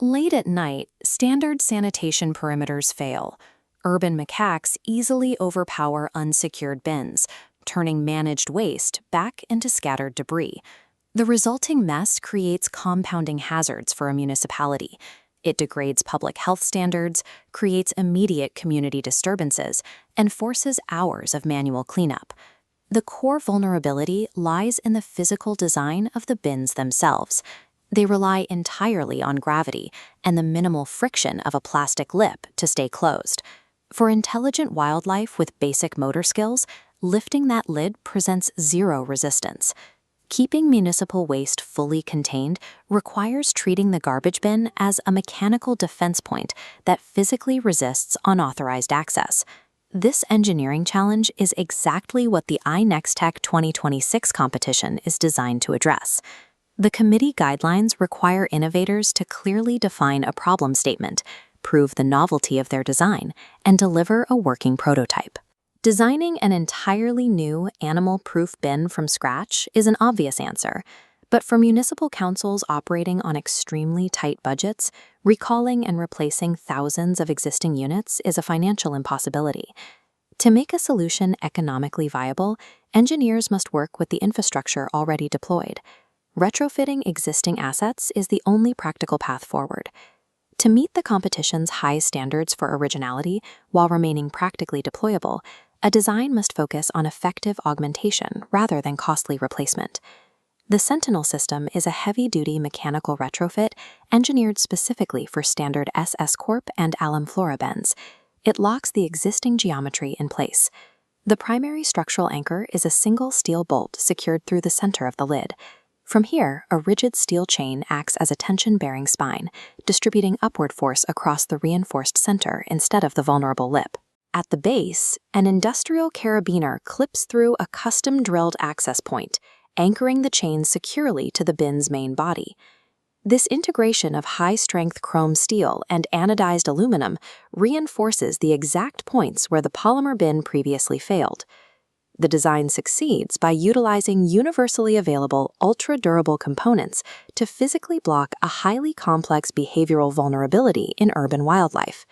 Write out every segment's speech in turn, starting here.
Late at night, standard sanitation perimeters fail. Urban macaques easily overpower unsecured bins, turning managed waste back into scattered debris. The resulting mess creates compounding hazards for a municipality. It degrades public health standards, creates immediate community disturbances, and forces hours of manual cleanup. The core vulnerability lies in the physical design of the bins themselves. They rely entirely on gravity and the minimal friction of a plastic lip to stay closed. For intelligent wildlife with basic motor skills, lifting that lid presents zero resistance. Keeping municipal waste fully contained requires treating the garbage bin as a mechanical defense point that physically resists unauthorized access. This engineering challenge is exactly what the iNextTech 2026 competition is designed to address. The committee guidelines require innovators to clearly define a problem statement, prove the novelty of their design, and deliver a working prototype. Designing an entirely new animal-proof bin from scratch is an obvious answer, but for municipal councils operating on extremely tight budgets, recalling and replacing thousands of existing units is a financial impossibility. To make a solution economically viable, engineers must work with the infrastructure already deployed. Retrofitting existing assets is the only practical path forward. To meet the competition's high standards for originality while remaining practically deployable, a design must focus on effective augmentation rather than costly replacement. The Sentinel system is a heavy-duty mechanical retrofit engineered specifically for standard SS Corp and Alum Flora bins. It locks the existing geometry in place. The primary structural anchor is a single steel bolt secured through the center of the lid. From here, a rigid steel chain acts as a tension-bearing spine, distributing upward force across the reinforced center instead of the vulnerable lip. At the base, an industrial carabiner clips through a custom-drilled access point, anchoring the chain securely to the bin's main body. This integration of high-strength chrome steel and anodized aluminum reinforces the exact points where the polymer bin previously failed. The design succeeds by utilizing universally available, ultra-durable components to physically block a highly complex behavioral vulnerability in urban wildlife.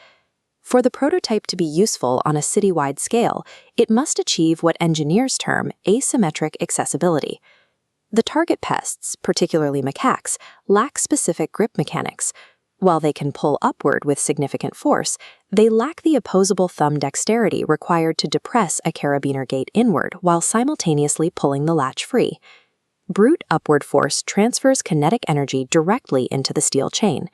For the prototype to be useful on a citywide scale, it must achieve what engineers term asymmetric accessibility. The target pests, particularly macaques, lack specific grip mechanics. While they can pull upward with significant force, they lack the opposable thumb dexterity required to depress a carabiner gate inward while simultaneously pulling the latch free. Brute upward force transfers kinetic energy directly into the steel chain.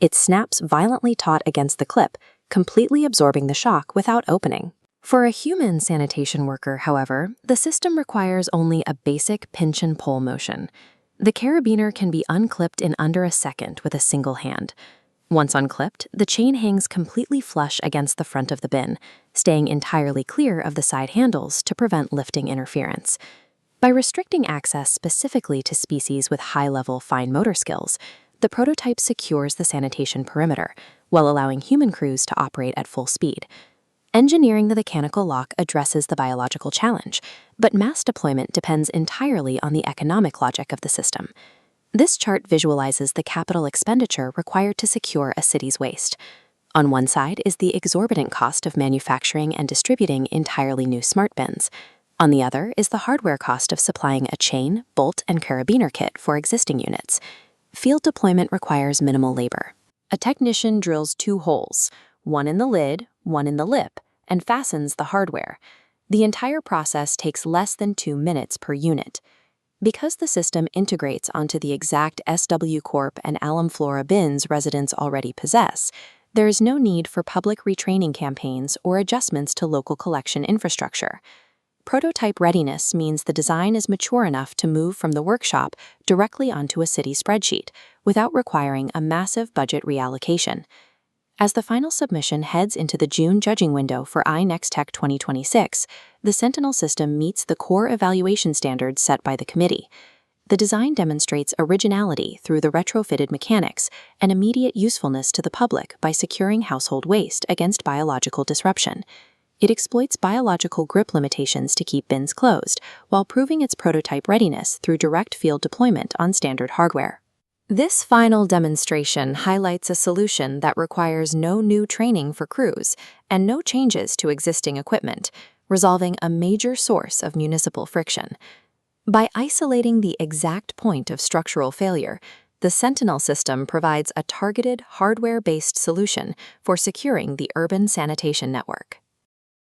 It snaps violently taut against the clip, completely absorbing the shock without opening. For a human sanitation worker, however, the system requires only a basic pinch and pull motion. The carabiner can be unclipped in under a second with a single hand. Once unclipped, the chain hangs completely flush against the front of the bin, staying entirely clear of the side handles to prevent lifting interference. By restricting access specifically to species with high-level fine motor skills, the prototype secures the sanitation perimeter, while allowing human crews to operate at full speed. Engineering the mechanical lock addresses the biological challenge, but mass deployment depends entirely on the economic logic of the system. This chart visualizes the capital expenditure required to secure a city's waste. On one side is the exorbitant cost of manufacturing and distributing entirely new smart bins. On the other is the hardware cost of supplying a chain, bolt, and carabiner kit for existing units. Field deployment requires minimal labor. A technician drills 2 holes, one in the lid, one in the lip, and fastens the hardware. The entire process takes less than 2 minutes per unit. Because the system integrates onto the exact SW Corp and Alum Flora bins residents already possess, there is no need for public retraining campaigns or adjustments to local collection infrastructure. Prototype readiness means the design is mature enough to move from the workshop directly onto a city spreadsheet without requiring a massive budget reallocation. As the final submission heads into the June judging window for iNextTech 2026, the Sentinel system meets the core evaluation standards set by the committee. The design demonstrates originality through the retrofitted mechanics and immediate usefulness to the public by securing household waste against biological disruption. It exploits biological grip limitations to keep bins closed, while proving its prototype readiness through direct field deployment on standard hardware. This final demonstration highlights a solution that requires no new training for crews and no changes to existing equipment, resolving a major source of municipal friction. By isolating the exact point of structural failure, the Sentinel system provides a targeted, hardware-based solution for securing the urban sanitation network.